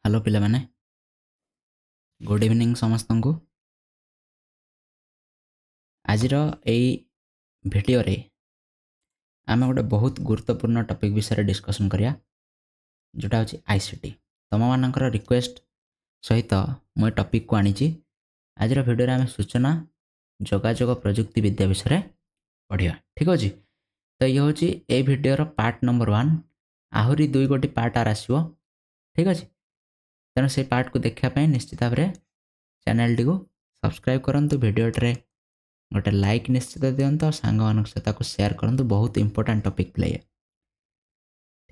Hello पिला माने good evening समस्त को आज भिडियो रे आम गोटे बहुत गुरुत्वपूर्ण टॉपिक विषय डिस्कशन करिया जोटा हूँ आईसीटी तुम मानकर रिक्वेस्ट सहित मुझे टॉपिक को आनी आज भिडियो आम सूचना जोगाजोग प्रजुक्ति विद्या विषय पढ़ा ठीक अच्छे। तो ये हूँ ये भिडियोर पार्ट नंबर 1 आहरी 2 गोटी पार्ट आर आसो ठीक अच्छे। तेणु से पार्ट को देखापी निश्चित भाव में चैनल टी को सब्सक्राइब करूँ भिडियोटे गोटे लाइक निश्चित दिंतु सांग मान सहित सेयार करूँ बहुत इंपोर्टेंट टॉपिक प्ले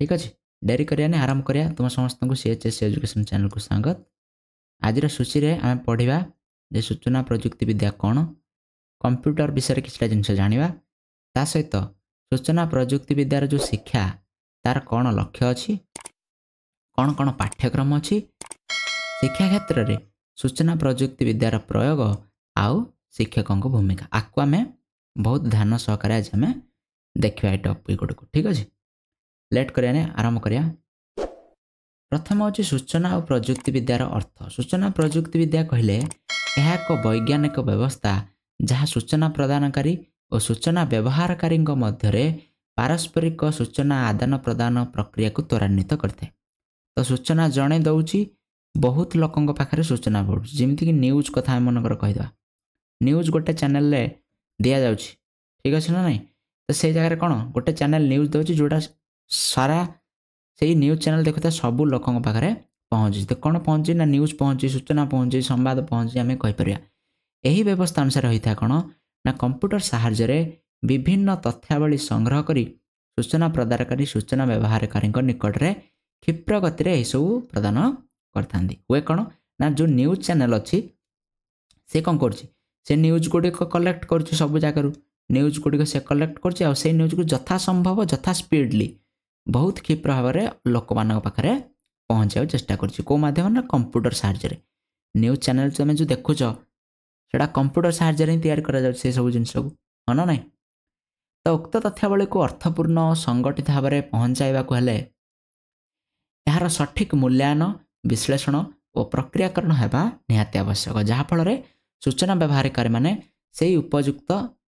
ठीक अच्छे। डेरी करिया आरंभ करिया तुम समस्त को सीएचएस एजुकेशन चैनल को स्वागत। आज सूची रे आम पढ़ा जे सूचना प्रजुक्ति विद्या कौन कंप्यूटर विषय किसी जिनस जाना ता सहित सूचना प्रजुक्ति विद्यार जो शिक्षा तार कौन लक्ष्य अच्छी कौन कौन पाठ्यक्रम अच्छी शिक्षा क्षेत्र में सूचना प्रजुक्ति विद्यार प्रयोग आउ शिक्षकों को भूमिका आपको आम बहुत ध्यान सहकार आज आम देखा टॉपिक गुड़ को ठीक अच्छे। लेट करिया आरंभ करिया। प्रथम हूँ सूचना और प्रजुक्ति विद्यार अर्थ। सूचना प्रजुक्ति विद्या कहले यह एक वैज्ञानिक व्यवस्था जहाँ सूचना प्रदानकारी और सूचना व्यवहारकारी मध्य पारस्परिक सूचना आदान प्रदान प्रक्रिया को त्वरान्वित करते। तो सूचना जड़े दौची बहुत लोकों पाखे सूचना पड़ू जमीक न्यूज कथा मनकर कहीदा न्यूज गोटे चैनल रे दिया जाउची ठीक अच्छे ना नहीं। तो से जगह कौन गोटे चैनल न्यूज दौची जोटा सारा से न्यूज चैनल देखुता सबू लोकों पाखे पहुँची तो कौन पहुँची ना न्यूज पहुँची सूचना पहुँची संवाद पहुँची आम कहीपर यही व्यवस्था अनुसार होता है कौन ना कंप्यूटर साहाय्य विभिन्न तथ्यावली संग्रह करी सूचना प्रदानकारी सूचना व्यवहारकारी निकट में क्षिप्र गति में यू प्रदान करता हुए कौन ना जो न्यूज चैनल अच्छी से कौन कर न्यूज गुड़िक कलेक्ट कर सब जगार न्यूज गुड़िक से कलेक्ट कर न्यूज को यथा संभव यथा स्पीडली बहुत क्षिप्र भाव में लोक मान पाखे पहुँचा चेष्टा करध्यम कंप्यूटर साहाय्य न्यूज चैनल तुम जो देखुच से कंप्यूटर साहाय्य ही तैयारी कर सब जिन को हाँ ना। तो उक्त तथ्यावली को अर्थपूर्ण और संगठित भाव में पहुँचाइबा हेले यार सठिक मूल्यांकन विश्लेषण और प्रक्रियाकरण होगा निहाती आवश्यक जहाँफल सूचना व्यवहारकारी माने से उपयुक्त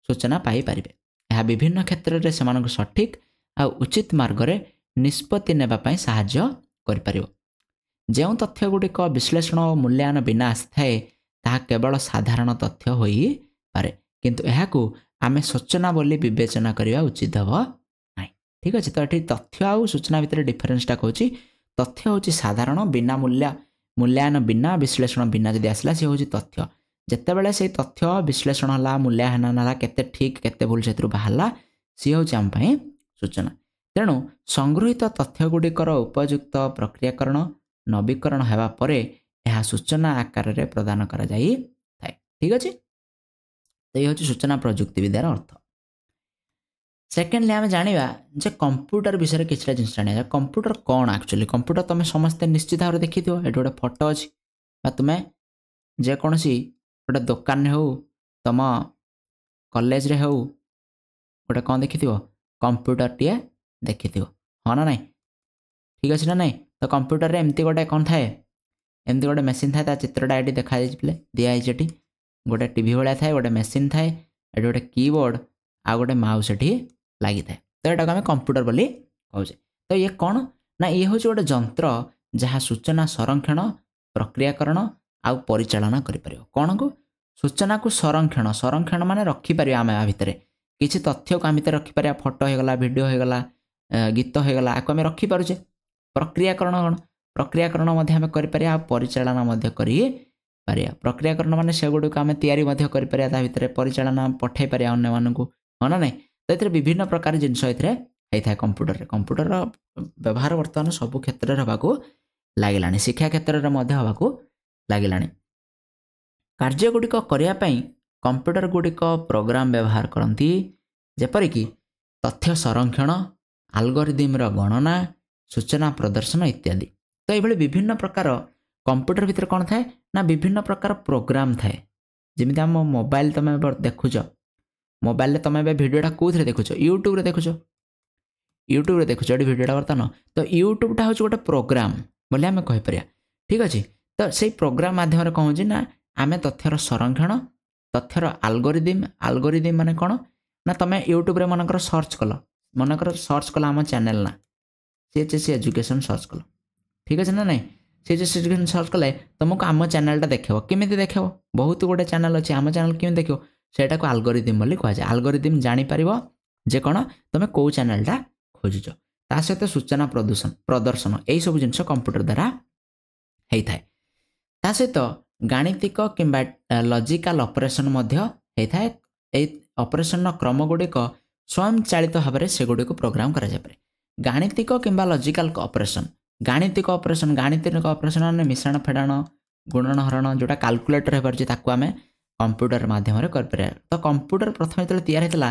सूचना पाइपर यह विभिन्न क्षेत्र में से सठिक आ उचित मार्ग में निष्पत्ति नेबापी साहाय्य कर जो तथ्य गुड़िक विश्लेषण और मूल्यांकन बिना आसी था केवल साधारण तथ्य हो पारे किंतु यहाकू आमे सूचना बोली विवेचना करने उचित हम ना ठीक अच्छे। तो ये तथ्य आ सूचना भितर डिफरेन्सटा कहूँ तथ्य हूँ साधारण बिना मूल्यांकन बिना विश्लेषण बिना जदि आसला सी हूँ तथ्य जितेबाला से तथ्य विश्लेषण है मूल्यांकन है केते ठीक केते भूल से बाहर सी हूँ आम सूचना। तेणु संगृहित तथ्य गुड़िकर उपयुक्त प्रक्रियाकरण नवीकरण होगापर यह सूचना आकार में प्रदान कर ठीक अच्छे। तो ये हूँ सूचना प्रजुक्ति विद्यार अर्थ। सेकेंडली आम जाना जे कंप्यूटर विषय किसी जिन जाना कंप्यूटर कौन एक्चुअली कंप्यूटर तुम समस्ते निश्चित भाव में देखी थो ये गोटे फोटो अच्छी तुम्हें जेकोसी गोटे दुकान हो तुम कॉलेज रे हो गोटे कौन देखी कंप्यूटर टे देखी हाँ ना नहीं ठीक अच्छे ना नहीं। तो कंप्यूटर रे एमती गोटे कौन थाए एमती गोटे मेसीन थाए चित्रटा ये देखा दिखाई गोटे टीवी भाया थाए गोटे मेसीन थाए ये गोटे कीबोर्ड आ गोटे माउस ये लगी था तो यहाँ आम कंप्यूटर बोली कहे। तो ये कौन ना ये हूँ गोटे जंत्र जहाँ सूचना संरक्षण प्रक्रियाकरण आउ परिचालना कर कौन को सूचना को संरक्षण संरक्षण मान रखिपर आम आ भितर किसी तथ्य को आम भितर रखिपर फोटो होगला वीडियो होगला गीत होगला आपको आम रखिपे। प्रक्रियाकरण कौन प्रक्रियाकरण आम कर परिचालना कर प्रक्रियाकरण मान से गुड़ को आम तैयारी कर परिचालना पठे पारे अन्य मानक हाँ ना नहीं। तो ये विभिन्न प्रकार जिनस होता है कंप्यूटर कंप्यूटर व्यवहार बर्तमान सबू क्षेत्र में होगा लगे शिक्षा क्षेत्र में होगा लगे कार्य गुड़िक करने कंप्यूटर गुड़िक प्रोग्राम व्यवहार करती जेपरिक तथ्य संरक्षण आल्गोरिदम गणना सूचना प्रदर्शन इत्यादि। तो ये विभिन्न प्रकार कंप्यूटर भितर कौन थाए ना विभिन्न प्रकार प्रोग्राम थाए जमी आम मोबाइल तुम देखुच मोबाइल तुम भिडियोटा कौन देखुच यूट्यूब देखुच ये भिडियोटा बर्तमान तो यूट्यूबटा हूँ गोटे प्रोग्राम बोले आम कहीपर ठीक अच्छे। तो से प्रोग्राम माध्यम कौन हो ना आम तथ्यर संरक्षण तथ्यर आलगोरिदम माने कौन ना तुम यूट्यूब मनकर सर्च कल मनकर सर्च कल आम चैनल ना सीएचएससी एजुकेशन सर्च कल ठीक अच्छे ना नहीं सीएचएससी एजुकेशन सर्च कले तुमको आम चैनलटा देखो केमी देखो बहुत गुटे चैनल अच्छे आम चैनल केमी देखो सेटा को आलगोरिदम बोली कहुए आलगोरिदम जापर जे कौन तुम कौ चैनलटा खोजुच ता सहित सूचना प्रदर्शन यही सब जिन कंप्यूटर द्वारा होता है ता सहित गाणितिक किंबा लॉजिकल ऑपरेशन होता है ऑपरेशन क्रम गुड़िक स्वयं चालित भाव में से गुड़िक प्रोग्राम करा जाए गाणितिक किंबा लॉजिकल ऑपरेशन गाणितिक ऑपरेशन माने मिश्रण फेड़ाण गुणन हरण जोटा कैलकुलेटर हो पारे आम कंप्यूटर माध्यम कर तो कंप्यूटर प्रथम जो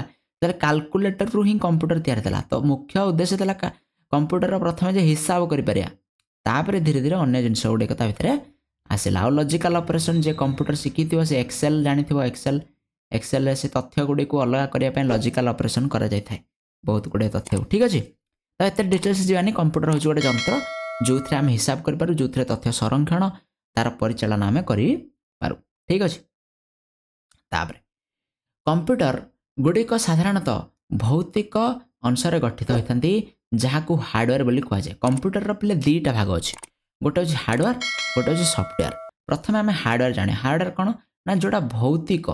या कैलकुलेटर रु ही कंप्यूटर या तो मुख्य उद्देश्य था कंप्यूटर प्रथम जो हिसाब कर धीरे धीरे अन्य जिनस गुड़िक भितर आसला आ लॉजिकल ऑपरेशन जे कंप्यूटर शिखी से एक्सेल जानी एक्सेल से तथ्य गुड़ी को अलग करने लॉजिकल ऑपरेशन करा जाए बहुत गुड़े तथ्य ठीक अच्छे तो एत डिटेल्स जानी कंप्यूटर हूँ गोटे जंत्र जो थे आम हिसाब करूँ जो थे तथ्य संरक्षण तार परिचालना आम करूँ ठीक अच्छे तापर कंप्यूटर गुड़िक साधारणतः भौतिक अंशर गठित होती जहाँ को हार्डवेयर बोली कहुए कंप्यूटर पे दुईटा भाग अच्छे गोटे हूँ हार्डवेयर गोटे हूँ सॉफ्टवेयर प्रथम आम हार्डवेयर जाने हार्डवेयर कौन ना जोटा भौतिक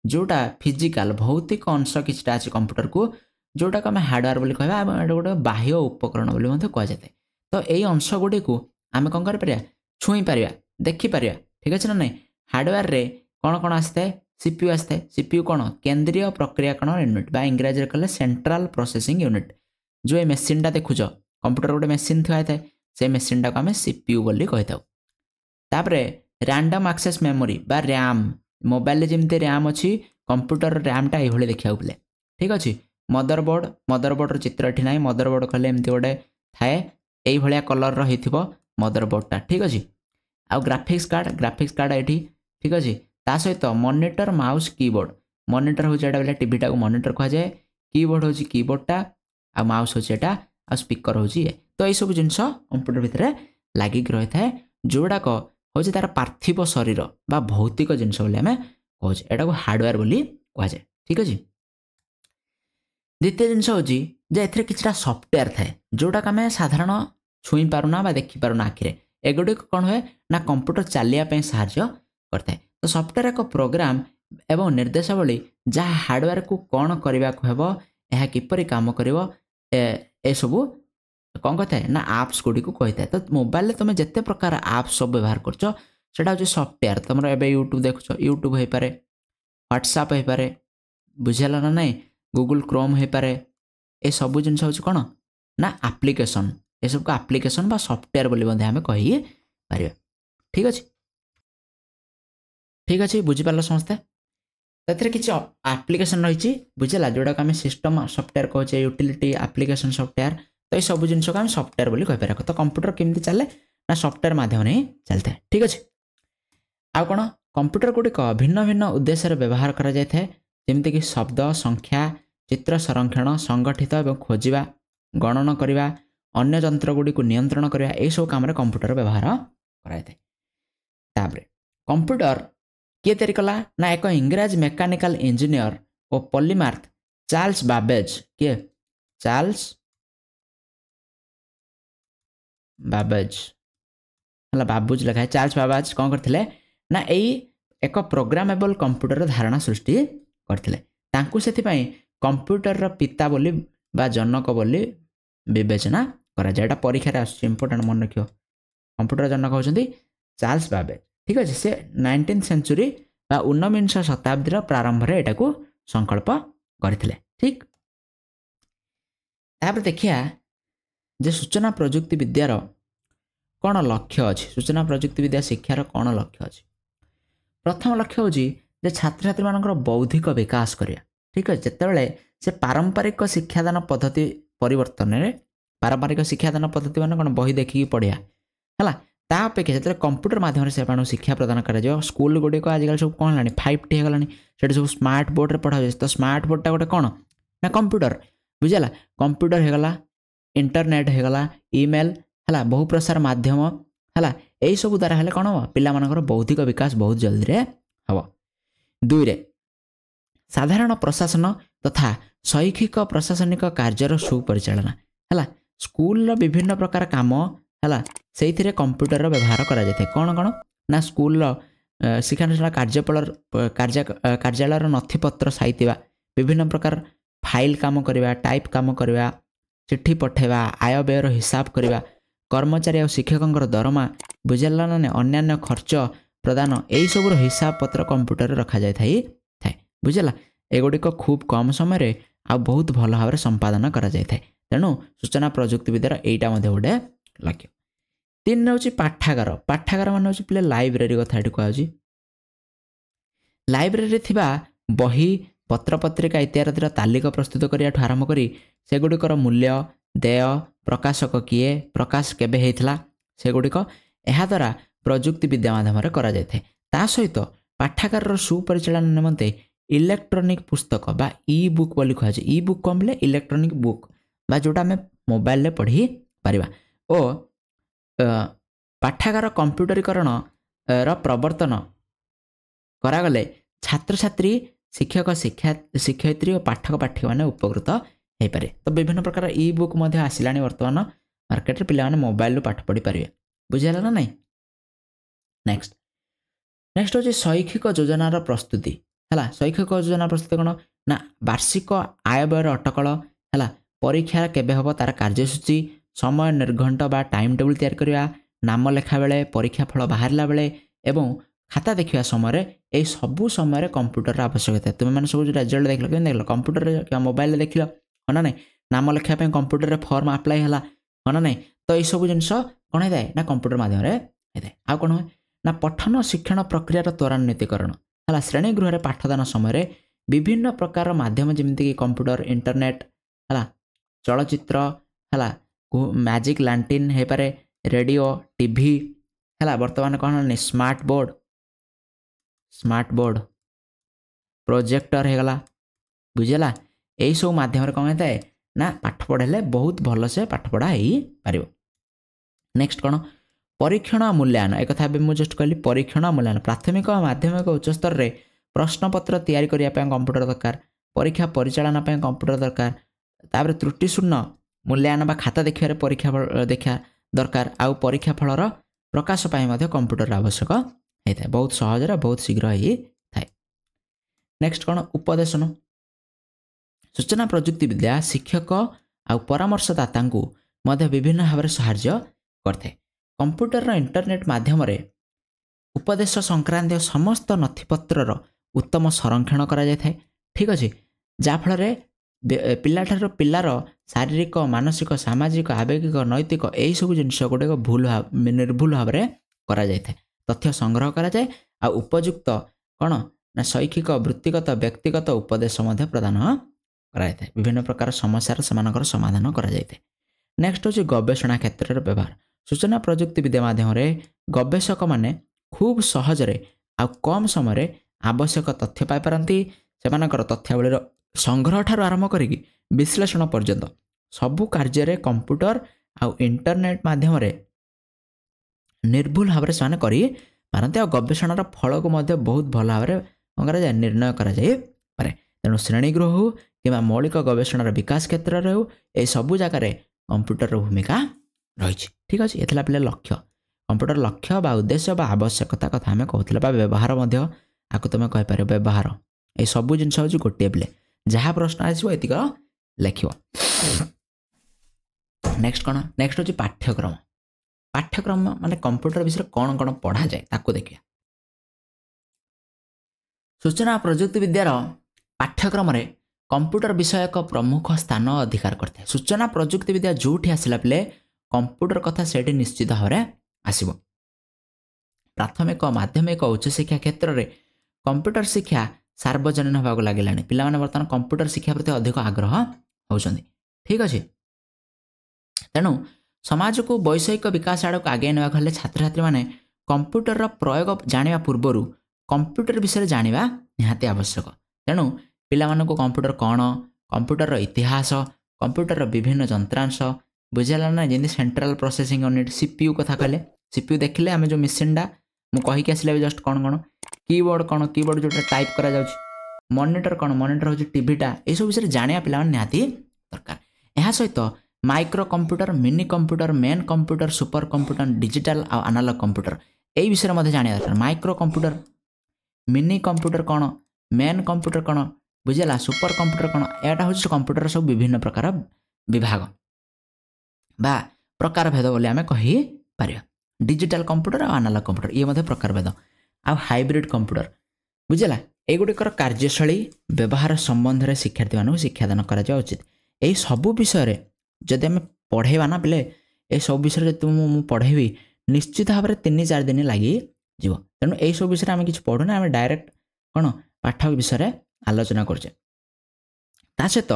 जोटा फिजिकल भौतिक अंश किसी अच्छे कंप्यूटर को जोटा को आम हार्डवेयर बोली कहवा गोटे बाह्य उपकरण बोली कहुए तो यही अंश गुड़ी को आम कौन कर छुई पार देखिपर ठीक अच्छे ना नहीं हार्डवेयर रे कौन कौन आसता है सीपीयू आसता है सीपीयू कौन केंद्रीय प्रक्रियाकरण यूनिट बा इंग्राजी कहले सेंट्रल प्रोसेसिंग यूनिट जो ये मेसीनटा देखुच कंप्यूटर गोटे मेसीन थुआ था से मेसीनटा को आम सीपीयू बोली कही था तापर रैंडम एक्सेस मेमोरी बा रैम मोबाइल जमी रैम अच्छी कंप्यूटर रैमटा ये देखा बोले ठीक अच्छे मदरबोर्ड चित्र ये ना मदरबोर्ड कहले एमती गोटे थाए यही कलर हो मदरबोर्डटा ठीक अच्छे आउ ग्राफिक्स कार्ड ये ठीक अच्छे ता सहित मॉनिटर माउस कीबोर्ड मॉनिटर हूँ बोले टीवीटा को मॉनिटर कहुए कीबोर्ड हूँ कीबोर्डटा आ माउस हूँ यहाँ आ स्पीकर हूँ ये तो यही सब जिनस कंप्यूटर भितर लगिक रही है जोड़ाक हूँ तार पार्थिव शरीर बा भौतिक जिनस बोली आम कहे यहाँ को हार्डवेयर बोली कहुए ठीक अच्छे द्वितीय जिनस हूँ जे किसी सॉफ्टवेयर थाए जोटा आम साधारण छुई पारुना बा देखी पारुना आखिरे एगुड़िक कौन हुए ना कंप्यूटर चलियापी साहाय्य करता है तो सॉफ्टवेयर एक प्रोग्राम एवं निर्देशावली जहाँ हार्डवेयर को कौन करने को हेब यह किपरि काम कर सबू कौन कहता है ना आप्स गुड़ी को कही था तो मोबाइल तुम जिते प्रकार आप्स सब व्यवहार कर सॉफ्टवेयर तुम ए यूट्यूब देखुच यूट्यूब हो पारे व्हाट्सएप हो पारे बुझेगा ना नहीं गूगल क्रोम हो पारे ये सबू जिन हूँ कौन ना एप्लिकेशन ये सब को एप्लिकेशन बा सॉफ्टवेयर बोली आम कही पार ठीक अच्छे ठीक अच्छे बुझीपार समस्ते तो किसी एप्लिकेशन रही बुझेगा जोटा आम सिस्टम सॉफ्टवेयर कहे यूटिलिटी एप्लिकेशन सॉफ्टवेयर तो ये सब जिन को आम सॉफ्टवेयर बोली कहीपर तो कंप्यूटर केमती चले ना सॉफ्टवेयर माध्यम ही चलता है ठीक अच्छे आउ कौन कंप्यूटर गुड़िक भिन्न भिन्न उद्देश्य व्यवहार करमती शब्द संख्या चित्र संरक्षण संगठित और खोजा गणन करने अन्य जंत्र गुड़ी को नियंत्रण करने यही सब कम कंप्यूटर व्यवहार कराए कंप्यूटर किए तैयारी कला ना एक इंग्राज मेकानिकल इंजीनियर और पॉलीमार्थ चार्ल्स बाबेज किए चार्ल्स बाबेज है बाबूज लिखा है चार्ल्स बाबेज कौन करते ना यही एक प्रोग्रामेबल कंप्यूटर धारणा सृष्टि करते कंप्यूटर पिता बोली बा जनक बोली विवेचना करा जाए परीक्षा इंपोर्टेंट मन रखियो कंप्यूटर जनक होती चार्ल्स बाबेज ठीक अच्छे से 19th सेंचुरी बा 19विंश शताब्दी प्रारंभ में यहाँ को संकल्प करते ठीक तापर देखिया जे सूचना प्रजुक्ति विद्यार कौन लक्ष्य अच्छे सूचना प्रजुक्ति विद्या शिक्षार कौन लक्ष्य अच्छे प्रथम लक्ष्य हूँ जे छात्र छात्री मानकर बौद्धिक विकास करिया ठीक है जितेबाला से पारंपरिक शिक्षादान पद्धति परिवर्तन में पारंपरिक शिक्षादान पद्धति मान कौन बही देखिकी पढ़िया है ता अपेक्षा जो कंप्यूटर माध्यम से शिक्षा प्रदान कर स्कूल गुड़िक आजिकल सब कौन है 5T होगलानी से सब स्मार्ट बोर्ड रे पढ़ा तो स्मार्ट बोर्डटा गोटे कौन ना कंप्यूटर बुझेगा कंप्यूटर होगला इंटरनेट होगला ईमेल है बहु प्रसार माध्यम है यही सब द्वारा हेल्ले कौन हम पिलामानकर बौद्धिक विकास बहुत जल्दी हम। 2 साधारण प्रशासन तथा शैक्षिक प्रशासनिक कार्यर सुपरिचालना है स्कूल विभिन्न प्रकार काम है से कंप्यूटर व्यवहार कर कौन कौन ना स्कूल शिक्षानुष्ठान कार्यालय नथिपत्र साइतिबा विभिन्न प्रकार फाइल काम करवा टाइप काम करवा चिट्ठी पठेवा आय व्ययर हिसाब करवा कर्मचारी और शिक्षकों दरमा बुझेला ना अन्य खर्च प्रदान यही सब हिसाब पत्र कंप्यूटर रखा जाए थाए बुझेला एगुड़िक खूब कम समय आ बहुत भल भाव संपादन करा जाए तेणु सूचना प्रजुक्ति विद्यार एटा गोटे लक्ष्य। 3 हूँ पाठागार पाठागार मान हूँ पे लाइब्रेरी कथा ये कहुच्छी लाइब्रेरी थिबा बही पत्र पत्रिका इत्यादि तालिका प्रस्तुत करने आरंभ कर सेगुड़िकर मूल्य देय प्रकाशक किए प्रकाश केबे हेइथला सेगुड़िक एहा द्वारा प्रजुक्ति विद्या माध्यम करा जाए ता सहित पाठागार सुपरिचालन निमंते इलेक्ट्रॉनिक पुस्तक बा ई बुक बोली कहुच्छे ई बुक कम बोले इलेक्ट्रॉनिक बुक बा जोटा आम मोबाइल रे पढ़ी पारिबा ओ पाठागार कंप्यूटरीकरण प्रवर्तन करागले छात्र छात्री शिक्षक शिक्षयित्री और पाठक पाठिक मैंने उपकृत हो पारे। तो विभिन्न प्रकार ई बुक आसला वर्तमान मार्केट पे मोबाइल पाठ पढ़ी पारे बुझेगा ना नहीं। नेक्स्ट हूँ शैक्षिक योजनार प्रस्तुति है शैक्षिक योजना प्रस्तुति कौन ना वार्षिक आय व्ययर अटकल है परीक्षा केबे हम तार कार्यसूची समय निर्घंट बा टाइम टेबल तैयार करवा नाम लेखा बेले परीक्षा फल बाहरला बेले एवं खाता देखा समय ये सबू समय कंप्यूटर आवश्यकता तुम मैंने सब रिजल्ट देख देख कंप्यूटर मोबाइल देख ना नहीं नाम लेखापी कंप्यूटर फॉर्म अप्लाई है ना नहीं तो ये सब जिन कौन होता है ना कंप्यूटर माध्यम होता है आ कौन हुए ना पठन शिक्षण प्रक्रिया त्वरान्वितीकरण है श्रेणी गृह पाठदान समय विभिन्न प्रकार माध्यम जमीक कंप्यूटर इंटरनेट है चलचित्र है मैजिक लैंटिन हो पारे रेडियो टीवी है बर्तमान कौन स्मार्ट बोर्ड प्रोजेक्टर होगला बुझेगा यही सब माध्यम कौन होता है ना पाठ पढ़े बहुत भल से पाठ पढ़ा हो पार। नेक्स्ट कौन परीक्षण मूल्यांकन एक कथा मुझे जस्ट कहली परीक्षण मूल्यांकन प्राथमिक माध्यमिक उच्च स्तर में प्रश्नपत्र तैयारी करने कंप्यूटर दरकार परीक्षा परिचालना कंप्यूटर दरकार तापर त्रुटि शून्य मूल्यांकन बा खाता देखिए परीक्षा देखा दरकार आउ परीक्षा फलर प्रकाश कंप्यूटर आवश्यक होता है बहुत सहज बहुत शीघ्र ही थाए। नेक्स्ट कौन उपदेशन सूचना प्रजुक्ति विद्या शिक्षक आउ परामर्शदाता विभिन्न भाव में साहाय्य करते कंप्यूटर इंटरनेट माध्यम उपदेश संक्रांत समस्त नथिपत्रर उत्तम संरक्षण करा जाए ठीक अच्छे जहाँफल पिलाठार पिलार शारीरिक मानसिक सामाजिक आवेगिक नैतिक यही सब जिनस गुड़ाक भूल निर्भुल भाव में करा जाए तथ्य संग्रह करा जाए आ उपयुक्त कौन ना शैक्षिक वृत्तिगत व्यक्तिगत उपदेश प्रदान कराए विभिन्न प्रकार समस्यार समानकर समाधान करा जाए। नेक्स्ट हूँ गवेषणा क्षेत्र व्यवहार सूचना प्रजुक्ति विद्या माध्यम गवेषक माने खूब सहजरे आ कम समय आवश्यक तथ्य पाई पारती सेमानकर तथ्यावलीर संग्रह ठार आरंभ करी विश्लेषण पर्यंत सबु कार्य कंप्यूटर आउ इंटरनेट माध्यम निर्भुल भाव से करी पारती गवेषणार फल को बहुत भल भाव में निर्णय करा जाए पारे। तेणु श्रेणीगृह हो कि मौलिक गवेषणार विकास क्षेत्र में हो यह सबू जगार कंप्यूटर भूमिका रही ठीक अच्छे ये पे लक्ष्य कंप्यूटर लक्ष्य बा उद्देश्य बा आवश्यकता कथा आम कहते व्यवहार आपको तुम कहीपर व्यवहार ये सबू जिन हूँ गोटे पे जहाँ प्रश्न आसो ये लिख। नेक्स्ट कौन नेक्स्ट हूँ पाठ्यक्रम माने कंप्यूटर विषय कौन कौन पढ़ा जाए ताको देखिए सूचना प्रजुक्ति विद्यार पाठ्यक्रम कंप्यूटर विषय एक प्रमुख स्थान अधिकार करते सूचना प्रजुक्ति विद्या जोठी आसला पे कंप्यूटर कथा से निश्चित भाव में आसब प्राथमिक माध्यमिक उच्च शिक्षा क्षेत्र में कंप्यूटर शिक्षा सार्वजनीन होगा लगे पिला बर्तमान कंप्यूटर शिक्षा प्रति अधिक आग्रह होती ठीक अच्छे तेणु समाज को वैषयिक विकास आड़ को आगे ना छात्र छात्री मैंने कंप्यूटर प्रयोग जाना पूर्वर कंप्यूटर विषय जाना निहाती आवश्यक तेणु पिला कंप्यूटर कौन कंप्यूटर इतिहास कंप्यूटर विभिन्न यंत्रांश बुझेगा ना जमी सेंट्रल प्रोसेसिंग यूनिट सीपीयू कथा कहले सीपीयू देखिले आम जो मेसीनटा मु कहीकि आसिले जस्ट कौन कौन कीबोर्ड जोटा टाइप करा जाउछि मॉनिटर कौन मॉनिटर हूँ टीवीटा ये सब विषय जाना पिला निहाती दरकार यह सहित micro computer mini computer main computer super computer digital आ एनालॉग कंप्यूटर यही विषय में जाना दरकार माइक्रो कंप्यूटर मिनी कंप्यूटर कौन मेन कंप्यूटर कौन बुझेगा सुपर कंप्यूटर कौन यहाँ हूँ कंप्यूटर सब विभिन्न प्रकार विभाग बा प्रकार भेद बोली आम कहीपर डिजिटल कंप्यूटर और एनालॉग कंप्यूटर ये प्रकार भेद आ हाइब्रिड कंप्यूटर बुझेगा एगुड़िकर कार्यशैली व्यवहार संबंध में शिक्षार्थी मानक शिक्षादान करा उचित यही सबू विषय जदि आम पढ़ेबा ना पिले ये सब विषय मुझे पढ़ेबी निश्चित भाव में 3-4 दिन लगी जीव तेणु यही सब विषय आम किसी पढ़ुना आम डायरेक्ट कौन पाठ विषय आलोचना करछे सहित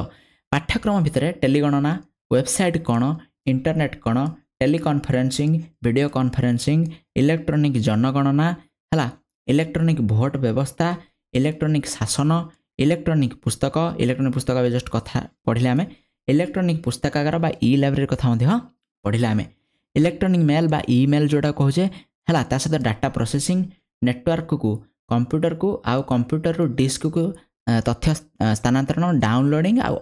पाठ्यक्रम भितर टेलीगणना वेबसाइट कौन इंटरनेट कौन टेलीकॉन्फरेंसिंग वीडियो कॉन्फरेंसिंग इलेक्ट्रॉनिक जनगणना है इलेक्ट्रॉनिक भोट व्यवस्था इलेक्ट्रॉनिक शासन इलेक्ट्रॉनिक पुस्तक जस्ट कथा पढ़िले आम इलेक्ट्रॉनिक पुस्तकागार बा ई लाइब्रेरी कथा पढ़िले आम इलेक्ट्रॉनिक मेल बा ईमेल जोड़ा कहे है सहित डाटा प्रोसेसिंग नेटवर्क को कंप्यूटर को आउ कंप्यूटर रू डिस्क को तथ्य स्थानांतरण डाउनलोडिंग आउ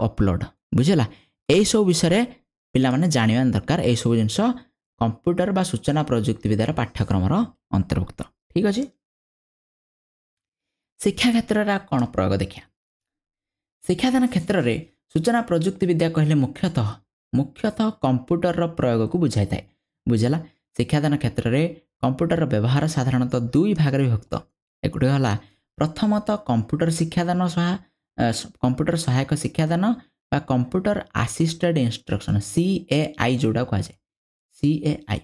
अपलोड बुझेगा यही सब विषय पिला माने जानिबा दरकार यही सब जिनस कंप्यूटर बा सूचना प्रजुक्ति विद्यार पाठ्यक्रम अंतर्भुक्त ठीक अच्छे शिक्षा क्षेत्र कौन प्रयोग देखिए शिक्षादान क्षेत्र में सूचना प्रजुक्ति विद्या कहले मुख्यतः कंप्यूटर प्रयोग को बुझाई था बुझेगा शिक्षादान क्षेत्र में कंप्यूटर व्यवहार साधारणतः 2 भाग में विभक्त एक है प्रथमतः कंप्यूटर शिक्षादान कंप्यूटर सहायक शिक्षादान बा कंप्यूटर असिस्टेड इंस्ट्रक्शन CAI जोड़ा कहुए CAI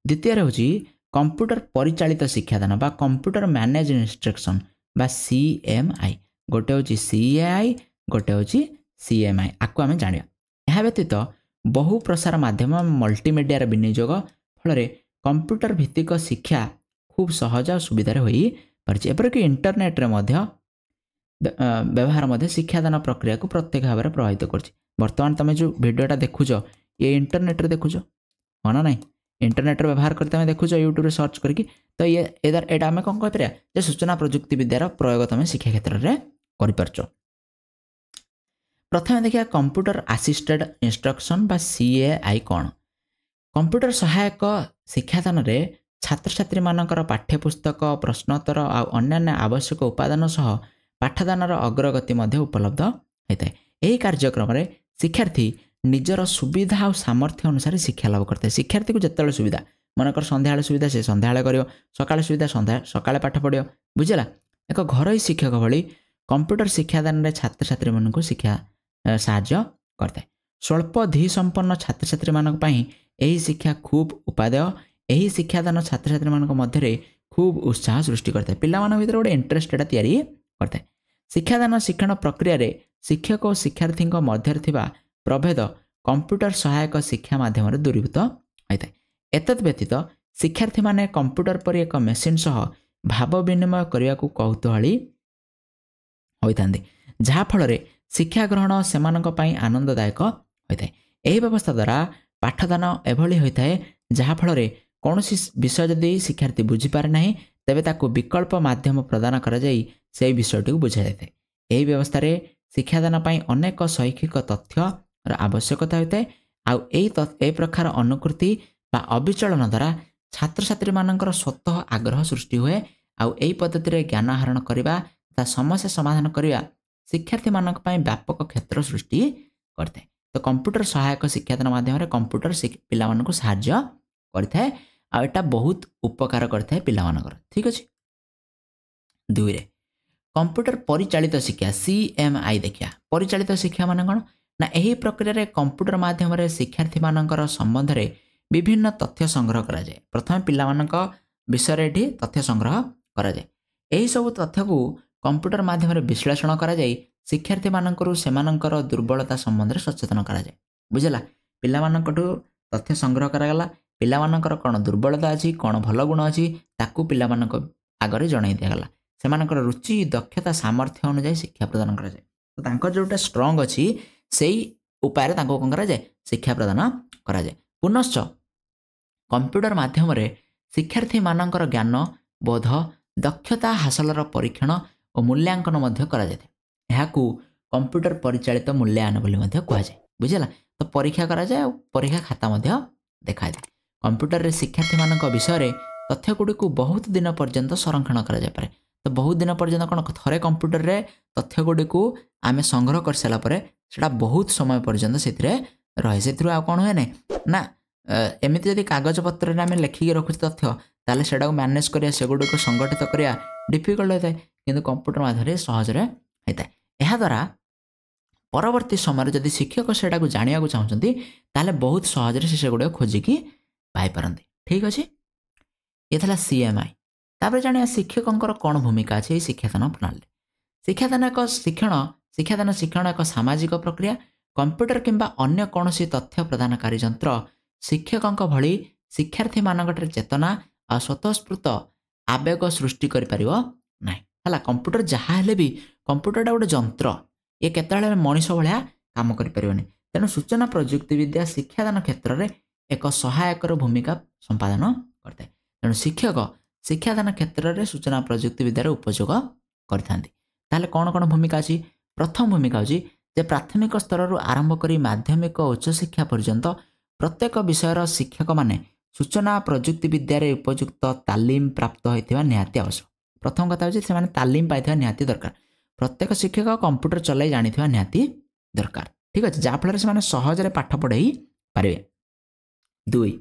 द्वितीय हूँ कंप्यूटर परिचालित शिक्षादान बा कंप्यूटर मैनेज इंस्ट्रक्शन बा CMI गोटे हूँ CAI गोटे हूँ CMI आपको आम जाना यह व्यतीत बहु प्रसार माध्यम मल्टीमीडिया विनियोग फल कंप्यूटर भित्तिक शिक्षा खूब सहज और सुविधार हो पारिक इंटरनेट व्यवहार शिक्षादान प्रक्रिया को प्रत्येक भाव में प्रभावित कर तुम जो भिडटा देखुच ये इंटरनेट देखुच हाँ ना ना इंटरनेट व्यवहार करते देखुच यूट्यूब रे सर्च करके तो ये एटा आम कौन कहीपर सूचना प्रजुक्ति विद्यार प्रयोग तुम शिक्षा क्षेत्र में कर प्रथम देखिए कंप्यूटर असिस्टेड इंस्ट्रक्शन बा CAI कौन कंप्यूटर सहायक शिक्षादान में छात्र छात्री मानकर पाठ्यपुस्तक प्रश्नोत्तर आ अन्य आवश्यक उपादान सह पाठदानर अग्रगति उपलब्ध होता है यही कार्यक्रम में शिक्षार्थी निजर सुविधा और सामर्थ्य अनुसार शिक्षा लाभ करता है शिक्षार्थी को जिते सुविधा मनकर संध्या सुविधा से संध्या कर सकाଳେ सुविधा सकाଳେ पाठ पढ़ो बुझेगा एक घर शिक्षक भली कंप्यूटर शिक्षादान में छात्र छात्री मानक शिक्षा साहाय्य करता है स्वल्प धि संपन्न छात्र छात्री मानक यही शिक्षा खूब उपादेय यही शिक्षादान छात्र छात्री मानक मध्य खूब उत्साह सृष्टि करता है पिला मान भीतर गोटे इंटरेस्ट तैयारी करता है शिक्षादान शिक्षण प्रक्रिया रे शिक्षक और शिक्षार्थी मध्य प्रभेद कंप्यूटर सहायक शिक्षा माध्यम दूरीभूत होता है एतद व्यतीत शिक्षार्थी माने कंप्यूटर पर एक मेसीन सह भाव विनिमय करने को कौतूहली होता जहाँफल शिक्षा ग्रहण से आनंददायक होता है यही व्यवस्था द्वारा पाठदान एभली होता है जहाँफल कौन विषय जदि शिक्षार्थी बुझीपारे ना तेबे ताको विकल्प माध्यम प्रदान करा जाई से विषयटी को बुझा जाता है यही व्यवस्था रे शिक्षादान अनेक शैक्षिक तथ्य आवश्यकता होता है आई प्रकार अनुकृति बा अविचलन द्वारा छात्र छात्री मानकर स्वतः आग्रह सृष्टि हुए आई पद्धति ज्ञान आहरण करने तथा समस्या समाधान करने शिक्षार्थी मानक व्यापक क्षेत्र सृष्टि करते हैं तो कंप्यूटर सहायक शिक्षादान माध्यम कंप्यूटर पिला मानक साहाय्य करता है आ एटा बहुत उपकार करता है पिला मानकर ठीक अच्छे 2 कंप्यूटर परिचालित शिक्षा CMI देखिया परिचालित शिक्षा मान कौन ना यही प्रक्रिया कंप्यूटर माध्यम शिक्षार्थी मानकर संबंध में विभिन्न तथ्य संग्रह करा जाए प्रथम पिला मानक विषय ये तथ्य संग्रह करा जाए यही सब तथ्य को कंप्यूटर माध्यम विश्लेषण करा जाए शिक्षार्थी मानकर सेमानकर दुर्बलता संबंध में सचेतन करा जाए बुझेगा पिला मानकठू तथ्य संग्रह करागला पिला मानकर कौन दुर्बलता अच्छी कौन भल गुण अच्छी ताकू पिला मानक आगे जणाई दिगला सेमानकर रुचि दक्षता सामर्थ्य अनुसार शिक्षा प्रदान करा जाए तो तांकर जोटा स्ट्रंग अच्छी से ही उपाय कौन करा जाए शिक्षा प्रदान करा जाए पुनश्च कंप्यूटर माध्यम शिक्षार्थी मानकर ज्ञान बोध दक्षता हासिलर परीक्षण और मूल्यांकन कंप्यूटर परिचालित मूल्यांकन बोली कहुए बुझेगा। तो परीक्षा कराए और परीक्षा खाता देखा जाए। कंप्यूटर रे शिक्षार्थी मानक विषय तथ्य गुड़ी को बहुत दिन पर्यंत संरक्षण करें। तो बहुत दिन पर्यंत कौन थे कंप्यूटर रे तथ्य गुड़ी को आम संग्रह कर सारापर से बहुत समय पर्यंत से रहे से कौन हुए ना एमती जदि कागज पत्र आम लिखिकी रखुचे तथ्य ताले से मैनेज करिया से गुड़ को संगठित करिया डिफिकल्ट होता है किंतु कंप्यूटर माध्यम सहजरे होता है। यह द्वारा परवर्ती समय जदि शिक्षक से जाना चाहते ताले बहुत सहजरे से गुड़ खोजिकी पाइपारती। ठीक अच्छे ये था CMI। तापर जानिया शिक्षकों कौन भूमिका अच्छे शिक्षादान प्रणाली। शिक्षादान शिक्षण एक सामाजिक प्रक्रिया। कंप्यूटर किंबा अन्य कौन तथ्य प्रदानकारी यंत्र शिक्षकों भली शिक्षार्थी मानक चेतना और स्वतःस्फूर्त आवेग सृष्टि कर कंप्यूटर जहाँ हेले भी कंप्यूटर गोटे यंत्र ये केतବେଳେ मनीष भाया काम करें। तेणु सूचना प्रजुक्ति विद्या शिक्षादान क्षेत्र में एक सहायकर भूमिका संपादन करता है। तेणु शिक्षक शिक्षादान क्षेत्र में सूचना प्रजुक्ति विद्यार उपयोग करते कौन कौन भूमिका अच्छी। प्रथम भूमिका अच्छी जे प्राथमिक स्तर आरंभ कर माध्यमिक और उच्च शिक्षा पर्यंत प्रत्येक विषयर शिक्षक माने सूचना प्रजुक्ति विद्यार उपयुक्त तालीम प्राप्त होता निहाती आवश्यक। प्रथम कथा होची से तालीम पाई निहाती दरकार। प्रत्येक शिक्षक कंप्यूटर चलाई जानी निहाती दरकार। ठीक अच्छे जहाँफल से सहजरे पाठ पढ़ाई पारे। दुई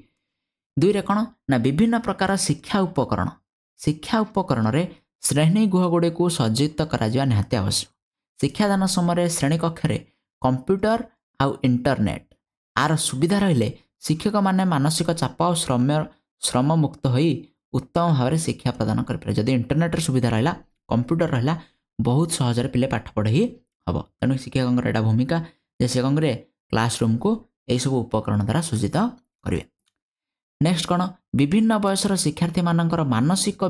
रे कौन ना विभिन्न प्रकार शिक्षा उपकरण रे श्रेणी गृह गुड़ी को सज्जित करा निहाती आवश्यक। शिक्षादान समय श्रेणी कक्ष कंप्यूटर आउ इंटरनेट आर सुविधा रहिले शिक्षक माने मानसिक चाप और श्रम मुक्त होई उत्तम भाव शिक्षा प्रदान करें। जदि इंटरनेट सुविधा रहा कंप्यूटर रहा बहुत सहजरे पिले पाठ पढ़ाई हम। तेणु शिक्षकों एटा भूमिका जे से कौन करे क्लासरूम को यही सब उपकरण द्वारा सज्जित करेंगे। नेक्स्ट कौन विभिन्न बयसर शिक्षार्थी मानकर मानसिक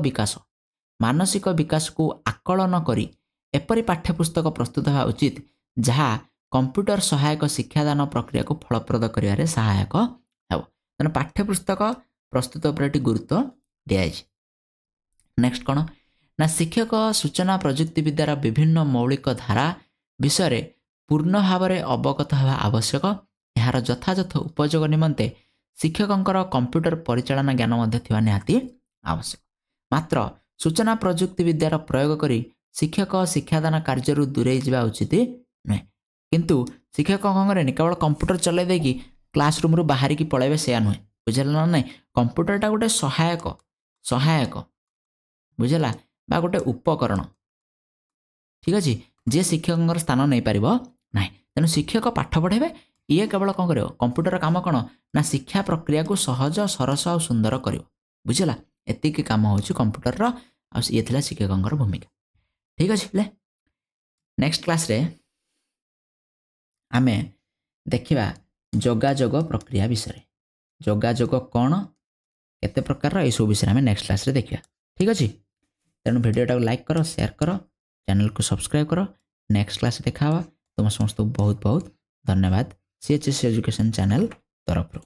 विकास को आकलन करी एपरी पाठ्यपुस्तक प्रस्तुत होगा उचित जहाँ कंप्यूटर सहायक शिक्षादान प्रक्रिया को फलप्रद करिवारे सहायक हो। तेणु पाठ्यपुस्तक प्रस्तुत पर गुरुत्व दिया। नेक्स्ट कौन ना शिक्षक सूचना प्रजुक्ति विद्यार विभिन्न मौलिक धारा विषय पूर्ण भाव में अवगत होगा आवश्यक। यार यथायथ उपयोग निमंते शिक्षकों कंप्यूटर परिचालना ज्ञान निहाती आवश्यक। मात्र सूचना प्रजुक्ति विद्यार प्रयोग करी शिक्षक शिक्षादान कार्य दूरे जावा उचित नुहे। किंतु शिक्षक कौन करें केवल कंप्यूटर चलाई देकी क्लासरूम रू बाहर की पलैबे से नुहे बुझेगा ना नहीं। कंप्यूटरटा गोटे सहायक बुझेगा बा गोटे उपकरण। ठीक अच्छे जे शिक्षकों स्थान नहीं पार ना। तेणु शिक्षक पाठ पढ़ेबे ये केवल कौन कर कंप्यूटर काम कौन ना शिक्षा प्रक्रिया को सहज सरस और सुंदर कर बुझेगा। एतिक काम हो कंप्यूटर ये थिला शिक्षकों भूमिका। ठीक अच्छे नेक्स्ट क्लास रे आमे देखिबा जोगाजोग प्रक्रिया विषय। जोगाजोग कौन केते प्रकार ये सब विषय आमे नेक्स्ट क्लास रे देखिबा। ठीक अच्छे तेणु भिडियोटा को लाइक करो शेयर करो चैनल को सब्सक्राइब करो। नेक्स्ट क्लास देखा तुम समस्त बहुत बहुत धन्यवाद CHS एजुकेशन चैनल तरफ।